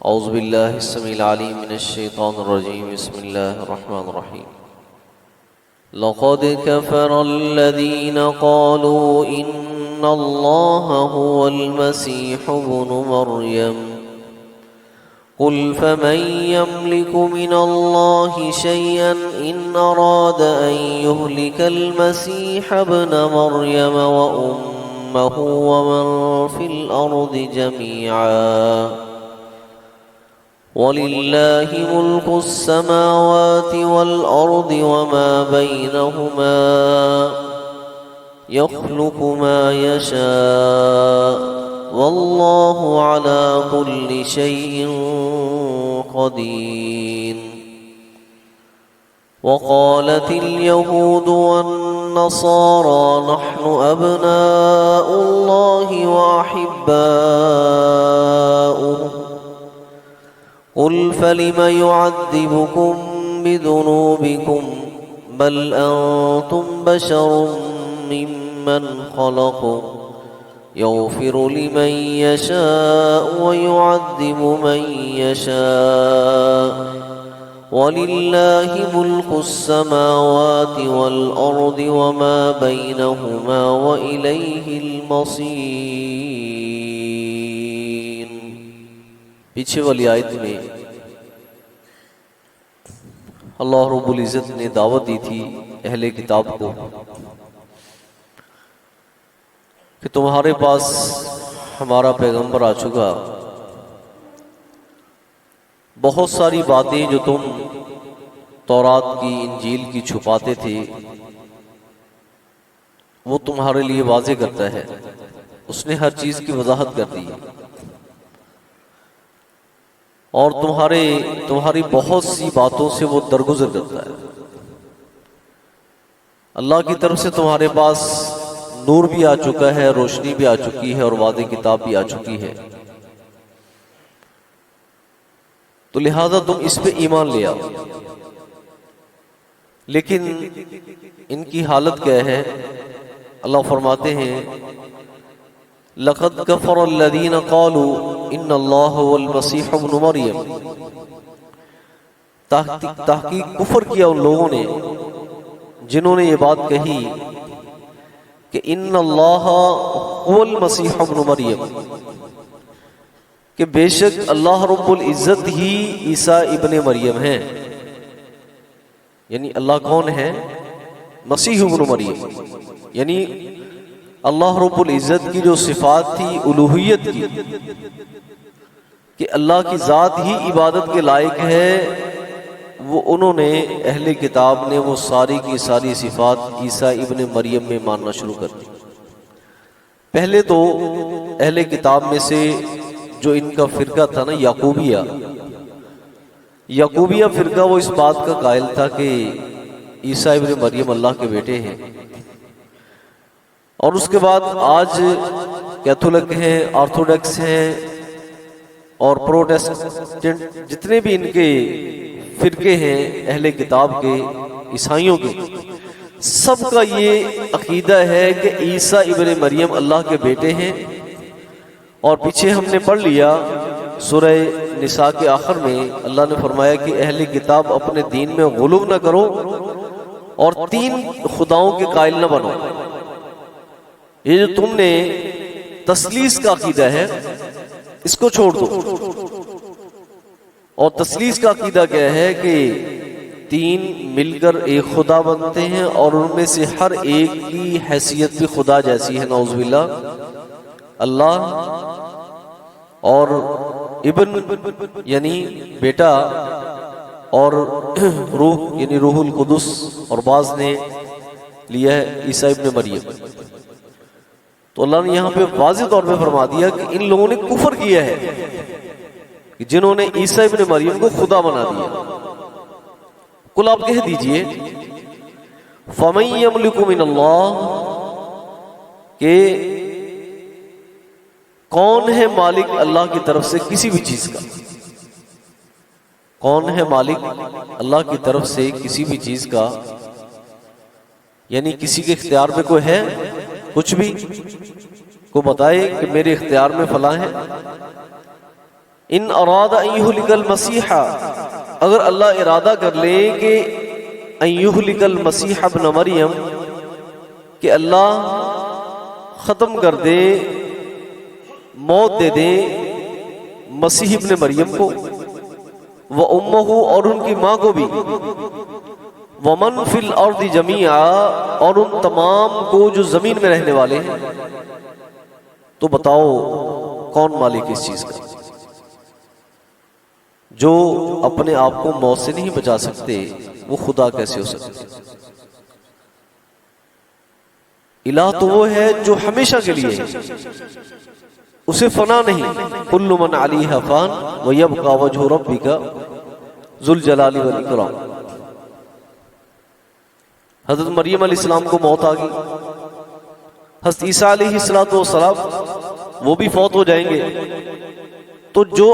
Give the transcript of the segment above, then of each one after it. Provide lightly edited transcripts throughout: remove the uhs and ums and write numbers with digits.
اعوذ باللہ السمیع العلیم من الشیطان الرجیم بسم اللہ الرحمن الرحیم لقد كفر الذين قالوا إن الله هو المسيح ابن مريم قل فمن يملك من الله شيئا إن أراد أن يهلك المسيح ابن مريم وأمه ومن في الأرض جميعا وَلِلَّهِ مُلْكُ السَّمَاوَاتِ وَالْأَرْضِ وَمَا بَيْنَهُمَا يَخْلُقُ مَا يَشَاءُ وَاللَّهُ عَلَى كُلِّ شَيْءٍ قَدِيرٌ وَقَالَتِ الْيَهُودُ وَالنَّصَارَى نَحْنُ أَبْنَاءُ اللَّهِ وَأَحِبَّاؤُهُ قل فلم يعذبكم بذنوبكم بل أنتم بشر ممن خلق يغفر لمن يشاء ويعذب من يشاء ولله ملك السماوات والأرض وما بينهما وإليه المصير۔ پیچھے والی آیت میں اللہ رب العزت نے دعوت دی تھی اہل کتاب کو کہ تمہارے پاس ہمارا پیغمبر آ چکا، بہت ساری باتیں جو تم تورات کی انجیل کی چھپاتے تھے وہ تمہارے لیے واضح کرتا ہے، اس نے ہر چیز کی وضاحت کر دی اور تمہاری بہت سی باتوں سے وہ درگزر کرتا ہے۔ اللہ کی طرف سے تمہارے پاس نور بھی آ چکا ہے، روشنی بھی آ چکی ہے اور واضح کتاب بھی آ چکی ہے، تو لہذا تم اس پہ ایمان لے آؤ۔ لیکن ان کی حالت کیا ہے؟ اللہ فرماتے ہیں لقد كفر الذين قالوا ان اللہ هو المسیح ابن مریم، تحقیق کفر کیا ان لوگوں نے جنہوں نے یہ بات کہی کہ ان اللہ هو المسیح ابن مریم، کہ بے شک اللہ رب العزت ہی عیسیٰ ابن مریم ہیں۔ یعنی اللہ کون ہے؟ مسیح ابن مریم، یعنی اللہ رب العزت کی جو صفات تھی الوہیت کی کہ اللہ کی ذات ہی عبادت کے لائق ہے، وہ انہوں نے اہل کتاب نے وہ ساری کی ساری صفات عیسیٰ ابن مریم میں ماننا شروع کر دی۔ پہلے تو اہل کتاب میں سے جو ان کا فرقہ تھا نا یعقوبیہ فرقہ، وہ اس بات کا قائل تھا کہ عیسیٰ ابن مریم اللہ کے بیٹے ہیں، اور اس کے بعد آج کیتھولک ہیں، آرتھوڈکس ہیں اور پروٹسٹنٹ، جتنے بھی ان کے فرقے ہیں اہل کتاب کے، عیسائیوں کے، سب کا یہ عقیدہ ہے کہ عیسیٰ ابن مریم اللہ کے بیٹے ہیں۔ اور پیچھے ہم نے پڑھ لیا سورہ نساء کے آخر میں اللہ نے فرمایا کہ اہل کتاب اپنے دین میں غلو نہ کرو اور 3 خداؤں کے قائل نہ بنو۔ یہ جو تم نے تثلیث کا عقیدہ ہے اس کو چھوڑ دو، اور تثلیث کا عقیدہ کیا ہے کہ 3 مل کر ایک خدا بنتے ہیں اور ان میں سے ہر ایک کی حیثیت بھی خدا جیسی ہے، نعوذ باللہ۔ اللہ اور ابن یعنی بیٹا، اور روح یعنی روح القدس، اور بعض نے لیا ہے عیسیٰ ابن مریم۔ تو اللہ نے یہاں پہ واضح طور پہ فرما دیا کہ ان لوگوں نے کفر کیا ہے کہ جنہوں نے عیسیٰ ابن مریم کو خدا بنا دیا۔ کل آپ کہہ دیجئے فَمَن يَمْلِكُ مِنَ اللَّهِ، کہ کون ہے مالک اللہ کی طرف سے کسی بھی چیز کا؟ کون ہے مالک اللہ کی طرف سے کسی بھی چیز کا؟ یعنی کسی کے اختیار میں کوئی ہے کچھ بھی؟ کو بتائے کہ میرے اختیار میں فلاں ہے؟ ان اراد ان یہلک المسیح، اگر اللہ ارادہ کر لے کہ ان یہلک المسیح ابن مریم، کہ اللہ ختم کر دے، موت دے دے مسیح ابن مریم کو، وہ امہ، اور ان کی ماں کو بھی، ومن فی الارض جمیعا، اور ان تمام کو جو زمین میں رہنے والے ہیں، تو بتاؤ کون مالک اس چیز کا؟ جو اپنے آپ کو موت سے نہیں بچا سکتے وہ خدا کیسے ہو سکتے؟ الہ تو وہ ہے جو ہمیشہ کے لیے ہے، اسے فنا نہیں، کل من علیہا فان ویبقى وجہ ربک ذو الجلال والاکرام۔ حضرت مریم علیہ السلام کو موت آ گئی، حضرت عیسیٰ علیہ السلام وہ بھی فوت ہو جائیں گے، تو جو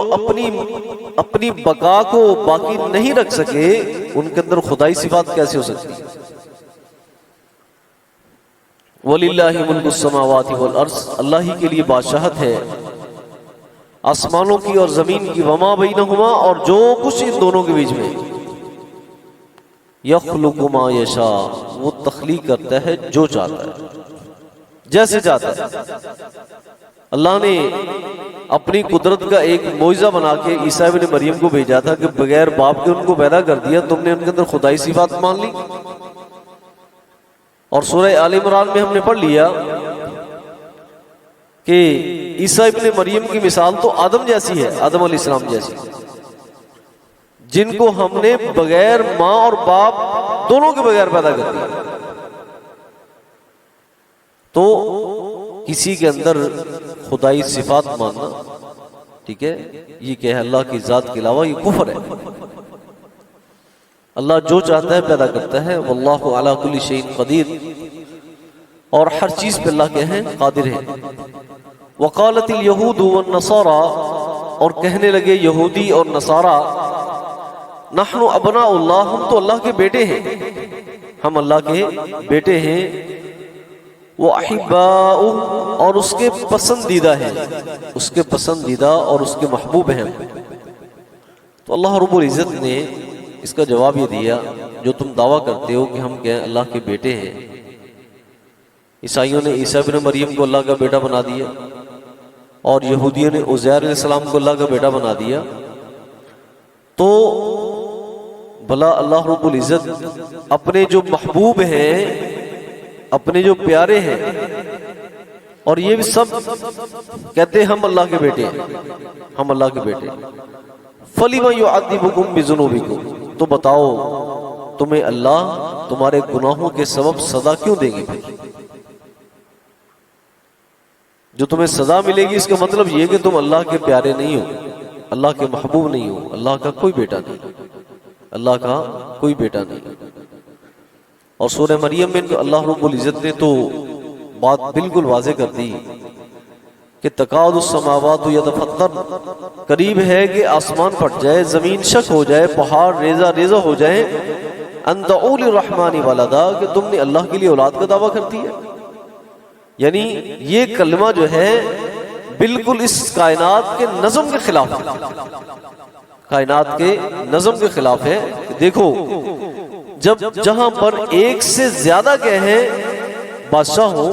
اپنی بقا کو باقی نہیں رکھ سکے ان کے اندر خدائی صفات کیسے ہو سکتی؟ وَلِلَّهِ مُلْكُ السَّمَاوَاتِ وَالْأَرْضِ، اللہ ہی کے لیے بادشاہت ہے آسمانوں کی اور زمین کی، وما بینہما، اور جو کچھ ان دونوں کے بیچ میں، یخلق ما یشاء، وہ تخلیق کرتا ہے جو چاہتا ہے، جیسے چاہتا ہے۔ اللہ نے اپنی قدرت کا ایک معجزہ بنا کے عیسیٰ ابن مریم کو بھیجا تھا کہ بغیر باپ کے ان کو پیدا کر دیا، تم نے ان کے اندر خدائی صفات مان لی۔ اور سورہ آل عمران میں ہم نے پڑھ لیا کہ عیسیٰ ابن مریم کی مثال تو آدم جیسی ہے، آدم علیہ السلام جیسی، جن کو ہم نے بغیر ماں اور باپ دونوں کے بغیر پیدا کر دیا۔ تو کسی کے اندر خدائی صفات ماننا، ٹھیک ہے، یہ کہ اللہ کی ذات کے علاوہ یہ کفر ہے۔ اللہ جو چاہتا ہے پیدا کرتا ہے، واللہ علی کل شیء قدیر، اور ہر چیز پہ اللہ کے ہیں قادر ہے۔ وقالت الیہود والنصارى، اور کہنے لگے یہودی اور نصارہ، نحن ابناء اللہ، ہم تو اللہ کے بیٹے ہیں، ہم اللہ کے بیٹے ہیں، وَأَحِبَّاؤُهُ، اور اس کے پسندیدہ ہیں، اس کے پسندیدہ اور اس کے محبوب ہیں۔ تو اللہ رب العزت نے اس کا جواب یہ دیا، جو تم دعویٰ کرتے ہو کہ ہم کہیں اللہ کے بیٹے ہیں، عیسائیوں نے عیسیٰ ابن مریم کو اللہ کا بیٹا بنا دیا، اور یہودیوں نے عزیر علیہ السلام کو اللہ کا بیٹا بنا دیا، تو بھلا اللہ رب العزت اپنے جو محبوب ہیں، اپنے جو پیارے ہیں، اور یہ بھی سب کہتے ہیں ہم اللہ کے بیٹے ہیں، ہم اللہ کے بیٹے ہیں، فَلِمَ يُعَذِّبُكُم بِذُنُوبِكُم، تو بتاؤ تمہیں اللہ تمہارے گناہوں کے سبب سزا کیوں دیں گے؟ پھر جو تمہیں سزا ملے گی اس کا مطلب یہ کہ تم اللہ کے پیارے نہیں ہو، اللہ کے محبوب نہیں ہو، اللہ کا کوئی بیٹا نہیں، اللہ کا کوئی بیٹا نہیں۔ اور سورہ مریم میں اللہ رب العزت نے تو بات بالکل واضح کر دی کہ تکاد السماوات یتفطرن، قریب ہے کہ آسمان پھٹ جائے، زمین شک ہو جائے، پہاڑ ریزہ ریزہ ہو جائے، ان دعوا للرحمن ولدا، کہ تم نے اللہ کے لیے اولاد کا دعویٰ کرتی ہے۔ یعنی یہ کلمہ جو ہے بالکل اس کائنات کے نظم کے خلاف ہے، کائنات کے نظم کے خلاف ہے۔ دیکھو جب جہاں پر ایک سے زیادہ کہیں بادشاہ ہو،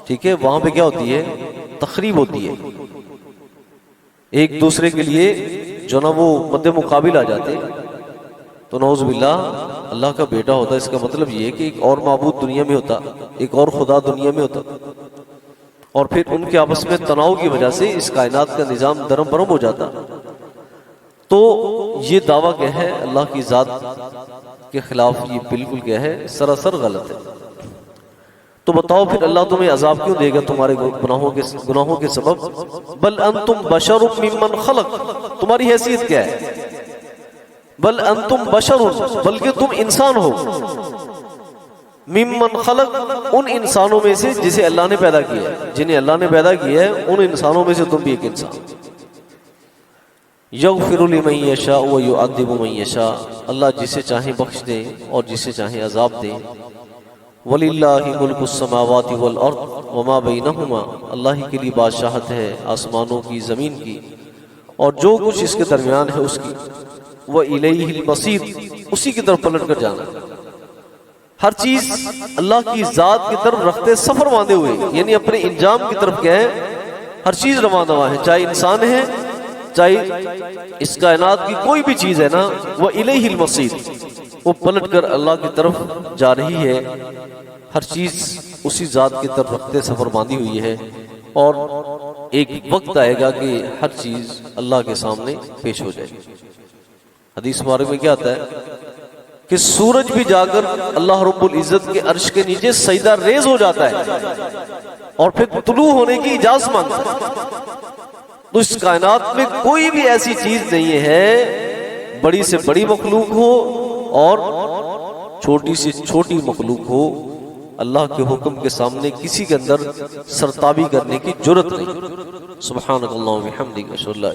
ٹھیک ہے، وہاں پہ کیا ہوتی ہے؟ تخریب ہوتی ہے، ایک دوسرے کے لیے جو نا وہ مد مقابل آ جاتے، تو نعوذ باللہ اللہ کا بیٹا ہوتا، اس کا مطلب یہ کہ ایک اور معبود دنیا میں ہوتا، ایک اور خدا دنیا میں ہوتا، اور پھر ان کے آپس میں تناؤ کی وجہ سے اس کائنات کا نظام درم برم ہو جاتا۔ تو یہ دعویٰ کیا ہے اللہ کی ذات کے خلاف، یہ بالکل کیا ہے؟ سراسر غلط ہے۔ تو بتاؤ پھر اللہ تمہیں عذاب کیوں دے گا تمہارے گناہوں کے سبب؟ بل انتم بشر ممن خلق، تمہاری حیثیت کیا ہے؟ بل انتم بشر، بلکہ تم انسان ہو، ممن خلق، ان انسانوں میں سے جسے اللہ نے پیدا کیا ہے، جنہیں اللہ نے پیدا کیا ہے، ان انسانوں میں سے تم بھی ایک انسان۔ یغفر لمن یشاء ویعذب من یشاء، اللہ جسے چاہیں بخش دیں اور جسے چاہیں عذاب دیں۔ وَلِلَّهِ مُلْكُ السَّمَاوَاتِ وَالْأَرْضِ وَمَا بَيْنَهُمَا، اللہ ہی کے لیے بادشاہت ہے آسمانوں کی زمین کی، اور جو کچھ اس کے درمیان ہے اس کی، وَإِلَيْهِ الْمَصِيرُ، اسی کی طرف پلٹ کر جانا۔ ہر چیز اللہ کی ذات کی طرف رکھتے سفر باندھے ہوئے، یعنی اپنے انجام کی طرف کیا ہے، ہر چیز رواں دواں ہے، چاہے انسان ہے چاہے اس کائنات کی کوئی بھی چیز ہے نا، وَإِلَيْهِ الْمَصِيرُ، وہ پلٹ کر اللہ کی طرف جا رہی ہے۔ ہر چیز اسی ذات کی طرف رکھتے سفر باندھی ہوئی ہے، اور ایک وقت آئے گا کہ ہر چیز اللہ کے سامنے پیش ہو جائے گی۔ حدیث مبارک میں کیا آتا ہے کہ سورج بھی جا کر اللہ رب العزت کے عرش کے نیچے سجدہ ریز ہو جاتا ہے اور پھر طلوع ہونے کی اجازت مانگتا ہے۔ تو اس کائنات میں کوئی بھی ایسی چیز نہیں ہے، بڑی سے بڑی مخلوق ہو اور چھوٹی سے چھوٹی مخلوق ہو، اللہ کے حکم کے سامنے کسی کے اندر سرتابی کرنے کی جرت نہیں۔ سبحانک اللہم و بحمدک، اشہد ان لا